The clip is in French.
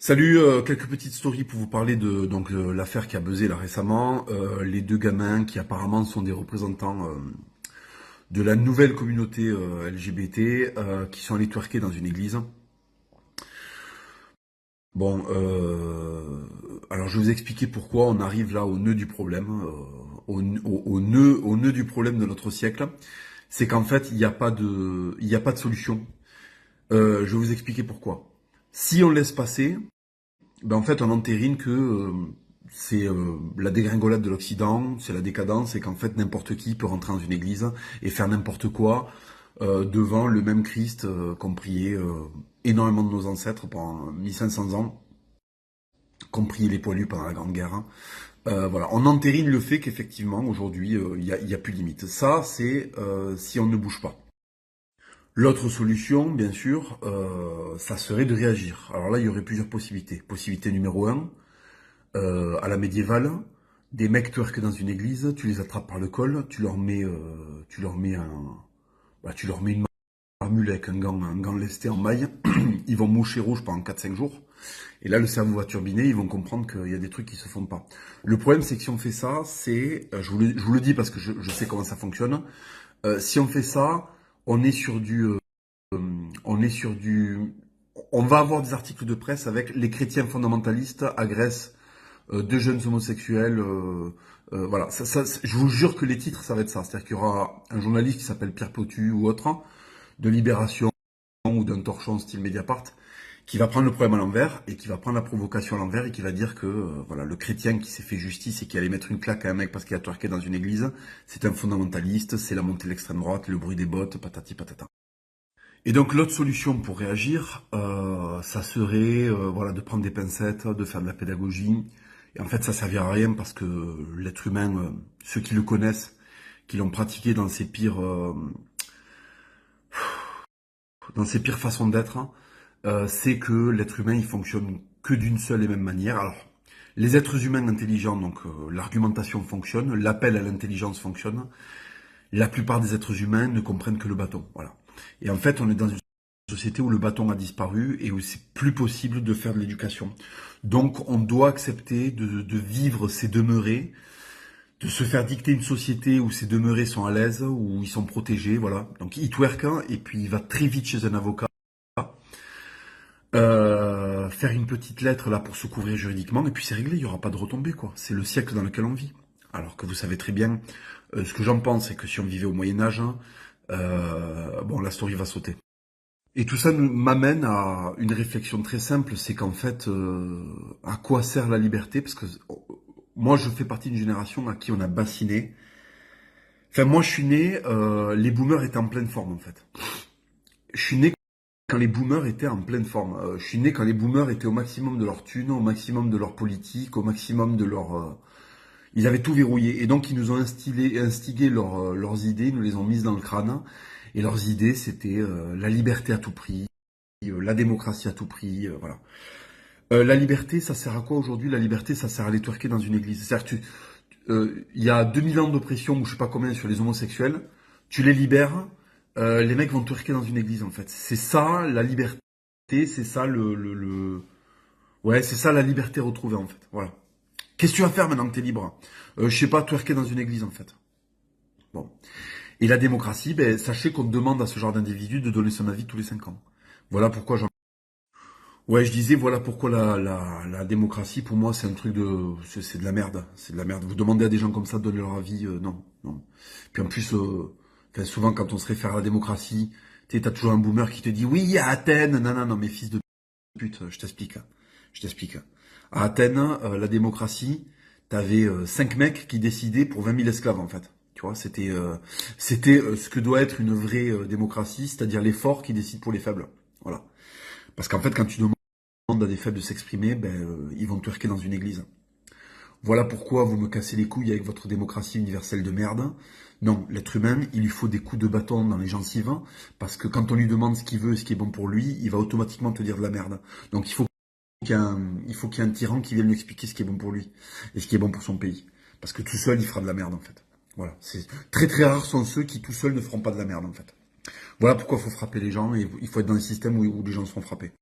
Salut, quelques petites stories pour vous parler de l'affaire qui a buzzé là récemment. Les deux gamins qui apparemment sont des représentants de la nouvelle communauté LGBT qui sont allés twerker dans une église. Bon, alors je vais vous expliquer pourquoi on arrive là au nœud du problème, au nœud du problème de notre siècle. C'est qu'en fait il n'y a pas de solution. Je vais vous expliquer pourquoi. Si on laisse passer, ben en fait, on entérine que c'est la dégringolade de l'Occident, c'est la décadence, et qu'en fait, n'importe qui peut rentrer dans une église et faire n'importe quoi devant le même Christ qu'ont prié énormément de nos ancêtres pendant 1500 ans, qu'ont prié les poilus pendant la Grande Guerre. Hein. Voilà, on entérine le fait qu'effectivement, aujourd'hui, il y a plus de limite. Ça, c'est si on ne bouge pas. L'autre solution, bien sûr, ça serait de réagir. Alors là, il y aurait plusieurs possibilités. Possibilité numéro un, à la médiévale, des mecs twerk dans une église, tu les attrapes par le col, tu leur mets une marmule avec un gant lesté en maille, ils vont moucher rouge pendant 4-5 jours, et là le cerveau va turbiner, ils vont comprendre qu'il y a des trucs qui se font pas. Le problème c'est que si on fait ça, je vous le dis parce que je sais comment ça fonctionne, si on fait ça, on est sur du, on est sur du, on va avoir des articles de presse avec les chrétiens fondamentalistes agressent deux jeunes homosexuels. Voilà, je vous jure que les titres, ça va être ça. C'est-à-dire qu'il y aura un journaliste qui s'appelle Pierre Potu ou autre, hein, de Libération ou d'un torchon style Mediapart, qui va prendre le problème à l'envers et qui va prendre la provocation à l'envers et qui va dire que voilà, le chrétien qui s'est fait justice et qui allait mettre une claque à un mec parce qu'il a twerké dans une église, c'est un fondamentaliste, c'est la montée de l'extrême droite, le bruit des bottes, patati patata. Et donc l'autre solution pour réagir, ça serait voilà, de prendre des pincettes, de faire de la pédagogie. Et en fait, ça servira à rien parce que l'être humain, ceux qui le connaissent, qui l'ont pratiqué dans ses pires façons d'être, hein, c'est que l'être humain, il fonctionne que d'une seule et même manière. Alors, les êtres humains intelligents, donc l'argumentation fonctionne, l'appel à l'intelligence fonctionne. La plupart des êtres humains ne comprennent que le bâton. Voilà. Et en fait, on est dans une société où le bâton a disparu et où c'est plus possible de faire de l'éducation. Donc, on doit accepter de vivre ces demeurés, de se faire dicter une société où ces demeurés sont à l'aise, où ils sont protégés, voilà. Donc, il twerk, hein, et puis il va très vite chez un avocat, faire une petite lettre là pour se couvrir juridiquement, et puis c'est réglé, il n'y aura pas de retombées, quoi. C'est le siècle dans lequel on vit. Alors que vous savez très bien, ce que j'en pense, c'est que si on vivait au Moyen-Âge, hein, bon, la story va sauter. Et tout ça m'amène à une réflexion très simple, c'est qu'en fait, à quoi sert la liberté? Parce que moi, je fais partie d'une génération à qui on a bassiné. Enfin, moi, je suis né, les boomers étaient en pleine forme, en fait. Je suis né quand les boomers étaient en pleine forme. Je suis né quand les boomers étaient au maximum de leur thune, au maximum de leur politique, au maximum de leur... ils avaient tout verrouillé. Et donc, ils nous ont instigué leurs idées, ils nous les ont mises dans le crâne. Et leurs idées, c'était la liberté à tout prix, la démocratie à tout prix, voilà. La liberté, ça sert à quoi aujourd'hui? La liberté, ça sert à aller twerker dans une église. C'est-à-dire que il y a 2000 ans d'oppression, ou je sais pas combien, sur les homosexuels, tu les libères, les mecs vont twerker dans une église, en fait. C'est ça, la liberté, c'est ça ouais, c'est ça la liberté retrouvée, en fait. Voilà. Qu'est-ce que tu vas faire maintenant que t'es libre? Je sais pas, twerker dans une église, en fait. Bon. Et la démocratie, ben, sachez qu'on demande à ce genre d'individu de donner son avis tous les 5 ans. Voilà pourquoi Ouais, je disais, voilà pourquoi la démocratie, pour moi, c'est un truc c'est de la merde. C'est de la merde. Vous demandez à des gens comme ça de donner leur avis, non, non. Puis en plus, enfin, souvent, quand on se réfère à la démocratie, tu sais, t'as toujours un boomer qui te dit, oui, à Athènes, non, non, non, mais fils de pute, je t'explique, hein. Je t'explique. À Athènes, la démocratie, t'avais 5 mecs qui décidaient pour 20 000 esclaves, en fait. Tu vois, c'était ce que doit être une vraie démocratie, c'est-à-dire les forts qui décident pour les faibles. Voilà. Parce qu'en fait, quand tu demandes à des faibles de s'exprimer, ben, ils vont twerker dans une église. Voilà pourquoi vous me cassez les couilles avec votre démocratie universelle de merde. Non, l'être humain, il lui faut des coups de bâton dans les gencives, parce que quand on lui demande ce qu'il veut et ce qui est bon pour lui, il va automatiquement te dire de la merde. Donc il faut qu'il y ait un tyran qui vienne lui expliquer ce qui est bon pour lui et ce qui est bon pour son pays. Parce que tout seul, il fera de la merde, en fait. Voilà. C'est très très rares sont ceux qui tout seuls ne feront pas de la merde, en fait. Voilà pourquoi il faut frapper les gens et il faut être dans un système où les gens seront frappés.